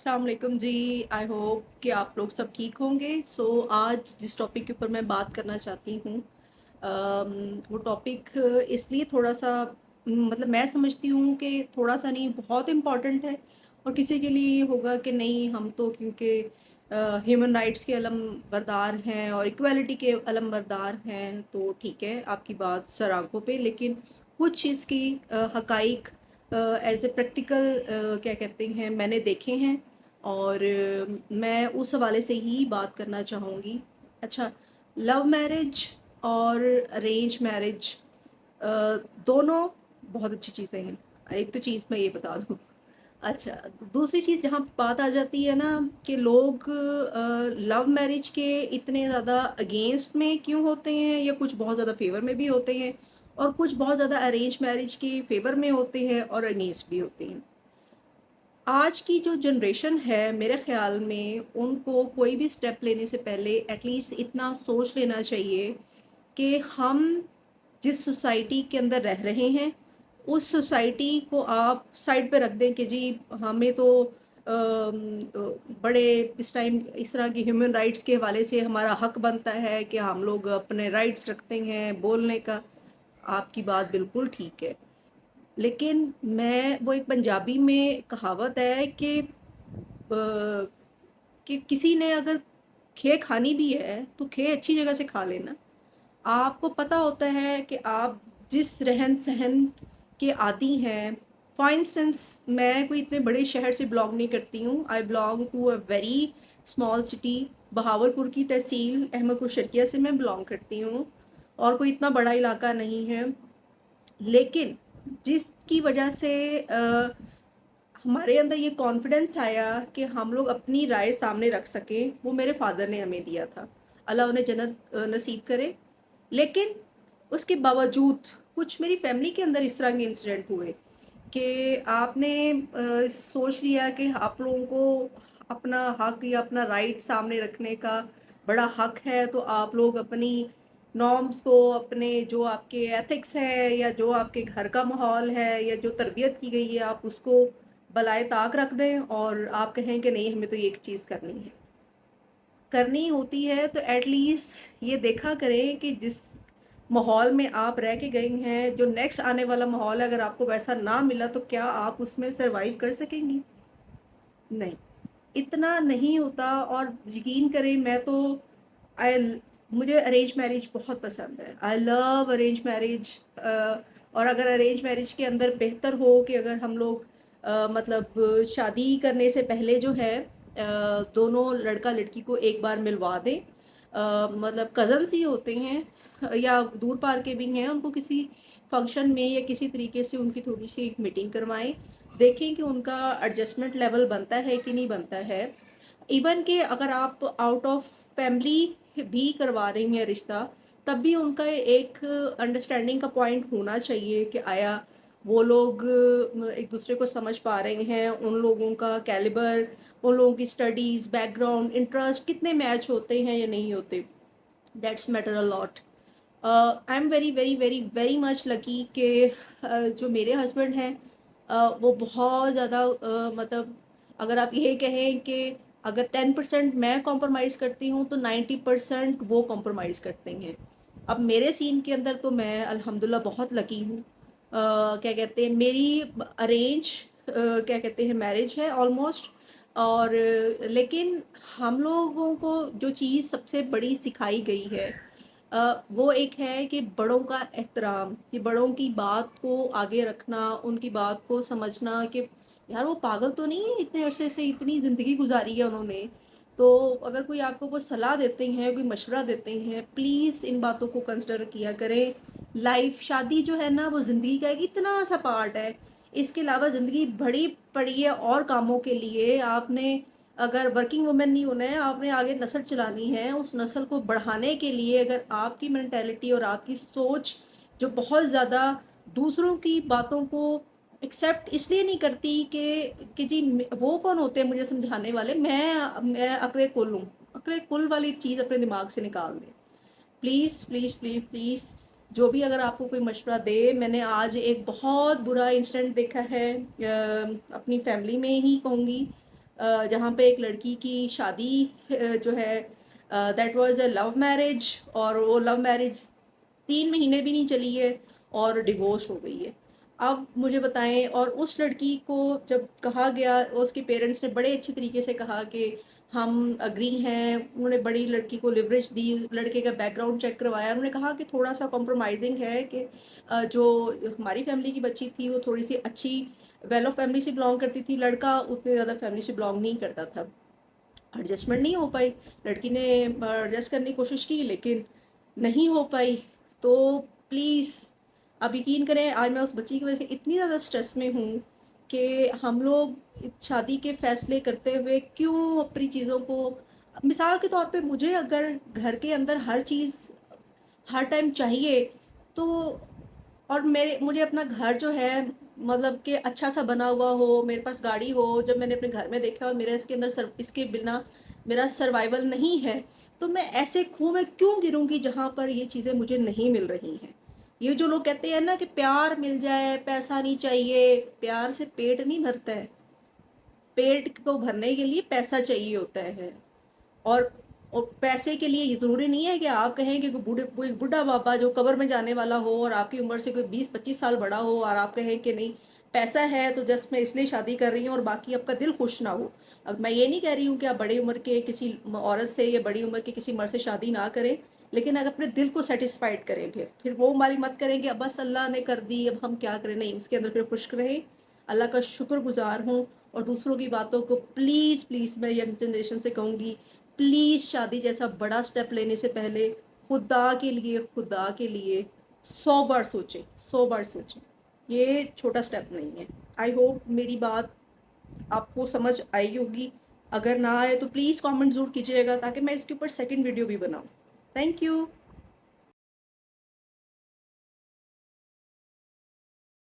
अस्सलाम वालेकुम जी। I hope कि आप लोग सब ठीक होंगे। आज जिस टॉपिक के ऊपर मैं बात करना चाहती हूँ, वो टॉपिक इसलिए थोड़ा सा मतलब मैं समझती हूँ कि थोड़ा सा नहीं, बहुत इम्पोर्टेंट है। और किसी के लिए ये होगा कि नहीं, हम तो क्योंकि ह्यूमन राइट्स के अलम बरदार हैं और इक्वालिटी के अलम बरदार हैं, तो ठीक है, आपकी बात सर आंखों पे। लेकिन कुछ चीज़ की हकाइक एज ए प्रैक्टिकल क्या कहते हैं, मैंने देखे हैं। और मैं उस हवाले से ही बात करना चाहूँगी। अच्छा, लव मैरिज और अरेंज मैरिज दोनों बहुत अच्छी चीज़ें हैं। एक तो चीज़ मैं ये बता दूँ। अच्छा, दूसरी चीज़ जहाँ बात आ जाती है ना, कि लोग लव मैरिज के इतने ज़्यादा अगेंस्ट में क्यों होते हैं, या कुछ बहुत ज़्यादा फेवर में भी होते हैं, और कुछ बहुत ज़्यादा अरेंज मैरिज के फेवर में होते हैं और अगेंस्ट भी होते हैं। आज की जो जनरेशन है, मेरे ख़्याल में उनको कोई भी स्टेप लेने से पहले एटलीस्ट इतना सोच लेना चाहिए कि हम जिस सोसाइटी के अंदर रह रहे हैं, उस सोसाइटी को आप साइड पे रख दें कि जी, हमें तो बड़े इस टाइम इस तरह की ह्यूमन राइट्स के हवाले से हमारा हक बनता है कि हम लोग अपने राइट्स रखते हैं बोलने का। आपकी बात बिल्कुल ठीक है। लेकिन मैं वो एक पंजाबी में कहावत है कि किसी ने अगर खे खानी भी है तो खे अच्छी जगह से खा लेना। आपको पता होता है कि आप जिस रहन-सहन के आदी हैं। फॉर इंस्टेंस, मैं कोई इतने बड़े शहर से बिलॉन्ग नहीं करती हूँ। I belong to a very small city. Bahawalpur की तहसील अहमदपुर शर्किया से मैं बिलॉन्ग करती हूँ, और कोई इतना बड़ा इलाका नहीं है। लेकिन जिसकी वजह से हमारे अंदर ये कॉन्फिडेंस आया कि हम लोग अपनी राय सामने रख सकें, वो मेरे फादर ने हमें दिया था। अल्लाह उन्हें जन्नत नसीब करे। लेकिन उसके बावजूद कुछ मेरी फैमिली के अंदर इस तरह के इंसिडेंट हुए कि आपने सोच लिया कि आप लोगों को अपना हक या अपना राइट सामने रखने का बड़ा हक है, तो आप लोग अपनी नॉर्म्स को, अपने जो आपके एथिक्स है या जो आपके घर का माहौल है या जो तरबियत की गई है, आप उसको बलाए ताक रख दें और आप कहें कि नहीं, हमें तो ये एक चीज़ करनी है। करनी होती है तो एटलीस्ट ये देखा करें कि जिस माहौल में आप रह के गई हैं, जो नेक्स्ट आने वाला माहौल है, अगर आपको वैसा ना मिला तो क्या आप उसमें सर्वाइव कर सकेंगी? नहीं, इतना नहीं होता। और यकीन करें, मैं तो आई मुझे अरेंज मैरिज बहुत पसंद है। I love arrange marriage. और अगर अरेंज मैरिज के अंदर बेहतर हो कि अगर हम लोग मतलब शादी करने से पहले जो है, दोनों लड़का लड़की को एक बार मिलवा दें। मतलब कज़न्स ही होते हैं या दूर पार के भी हैं, उनको किसी फंक्शन में या किसी तरीके से उनकी थोड़ी सी एक मीटिंग करवाएं। देखें कि उनका एडजस्टमेंट लेवल बनता है कि नहीं बनता है। इवन कि अगर आप आउट ऑफ फैमिली भी करवा रही हैं रिश्ता, तब भी उनका एक अंडरस्टैंडिंग का पॉइंट होना चाहिए कि आया वो लोग एक दूसरे को समझ पा रहे हैं, उन लोगों का कैलिबर, उन लोगों की स्टडीज़ बैकग्राउंड इंटरेस्ट कितने मैच होते हैं या नहीं होते। That's matter a lot. I am very very very very much lucky कि जो मेरे हस्बैंड हैं, वो बहुत ज़्यादा मतलब अगर आप ये कहें कि अगर 10% मैं कॉम्प्रोमाइज़ करती हूँ तो 90% वो कॉम्प्रोमाइज़ करते हैं। अब मेरे सीन के अंदर तो मैं अल्हम्दुलिल्लाह बहुत लकी हूँ। क्या कहते हैं, मेरी अरेंज क्या कहते हैं मैरिज है ऑलमोस्ट। और लेकिन हम लोगों को जो चीज़ सबसे बड़ी सिखाई गई है, वो एक है कि बड़ों का एहतराम, कि बड़ों की बात को आगे रखना, उनकी बात को समझना कि यार वो पागल तो नहीं है, इतने अरसे से इतनी ज़िंदगी गुजारी है उन्होंने। तो अगर कोई आपको कोई सलाह देते हैं, कोई मशवरा देते हैं, प्लीज़ इन बातों को कंसिडर किया करें। लाइफ शादी जो है ना, वो ज़िंदगी का एक इतना सा पार्ट है। इसके अलावा ज़िंदगी भरी पड़ी है और कामों के लिए। आपने अगर वर्किंग वुमेन नहीं होना है, आपने आगे नस्ल चलानी है, उस नस्ल को बढ़ाने के लिए अगर आपकी मेंटालिटी और आपकी सोच जो बहुत ज़्यादा दूसरों की बातों को एक्सेप्ट इसलिए नहीं करती कि जी वो कौन होते हैं मुझे समझाने वाले, मैं अकले कुल हूँ। अकले कुल वाली चीज़ अपने दिमाग से निकाल दें। प्लीज़ प्लीज़ प्लीज़ प्लीज़, जो भी अगर आपको कोई मशवरा दे। मैंने आज एक बहुत बुरा इंसिडेंट देखा है, अपनी फैमिली में ही कहूँगी। जहाँ पे एक लड़की की शादी जो है that was a love marriage, और वो लव मैरिज 3 महीने भी नहीं चली है और डिवोर्स हो गई है। अब मुझे बताएं, और उस लड़की को जब कहा गया, उसके पेरेंट्स ने बड़े अच्छे तरीके से कहा कि हम अग्री हैं, उन्होंने बड़ी लड़की को लिवरेज दी, लड़के का बैकग्राउंड चेक करवाया, उन्होंने कहा कि थोड़ा सा कॉम्प्रोमाइजिंग है कि जो हमारी फैमिली की बच्ची थी वो थोड़ी सी अच्छी वेल ऑफ फैमिली से बिलोंग करती थी, लड़का उतने ज़्यादा फैमिली से बिलोंग नहीं करता था। एडजस्टमेंट नहीं हो पाई, लड़की ने एडजस्ट करने की कोशिश की लेकिन नहीं हो पाई। तो प्लीज़ आप यकीन करें, आज मैं उस बच्ची की वजह से इतनी ज़्यादा स्ट्रेस में हूँ कि हम लोग शादी के फैसले करते हुए क्यों अपनी चीज़ों को, मिसाल के तौर पे मुझे अगर घर के अंदर हर चीज़ हर टाइम चाहिए, तो और मेरे मुझे अपना घर जो है मतलब कि अच्छा सा बना हुआ हो, मेरे पास गाड़ी हो, जब मैंने अपने घर में देखा और मेरा इसके अंदर इसके बिना मेरा सर्वाइवल नहीं है, तो मैं ऐसे खूह में क्यों गिरूंगी जहाँ पर ये चीज़ें मुझे नहीं मिल रही हैं। ये जो लोग कहते हैं ना कि प्यार मिल जाए, पैसा नहीं चाहिए, प्यार से पेट नहीं भरता है, पेट को भरने के लिए पैसा चाहिए होता है। और और पैसे के लिए ये ज़रूरी नहीं है कि आप कहें कि कोई बूढ़ा बाबा जो कब्र में जाने वाला हो और आपकी उम्र से कोई 20-25 साल बड़ा हो, और आप कहें कि नहीं पैसा है तो जस्ट मैं इसलिए शादी कर रही हूँ, और बाकी आपका दिल खुश ना हो। अब मैं ये नहीं कह रही हूँ कि आप बड़ी उम्र के किसी औरत से या बड़ी उम्र के किसी मर्द से शादी ना करें, लेकिन अगर अपने दिल को सेटिस्फाइड करें, फिर वो हमारी मत करें कि अब बस अल्लाह ने कर दी अब हम क्या करें, नहीं, उसके अंदर फिर खुश रहें, अल्लाह का शुक्रगुजार हूँ। और दूसरों की बातों को प्लीज़ प्लीज़ मैं यंग जनरेशन से कहूँगी, प्लीज़ शादी जैसा बड़ा स्टेप लेने से पहले खुदा के लिए 100 बार सोचें, 100 बार सोचें। ये छोटा स्टेप नहीं है। आई होप मेरी बात आपको समझ आई होगी। अगर ना आए तो प्लीज़ कमेंट ज़रूर कीजिएगा ताकि मैं इसके ऊपर सेकंड वीडियो भी बनाऊँ। Thank you.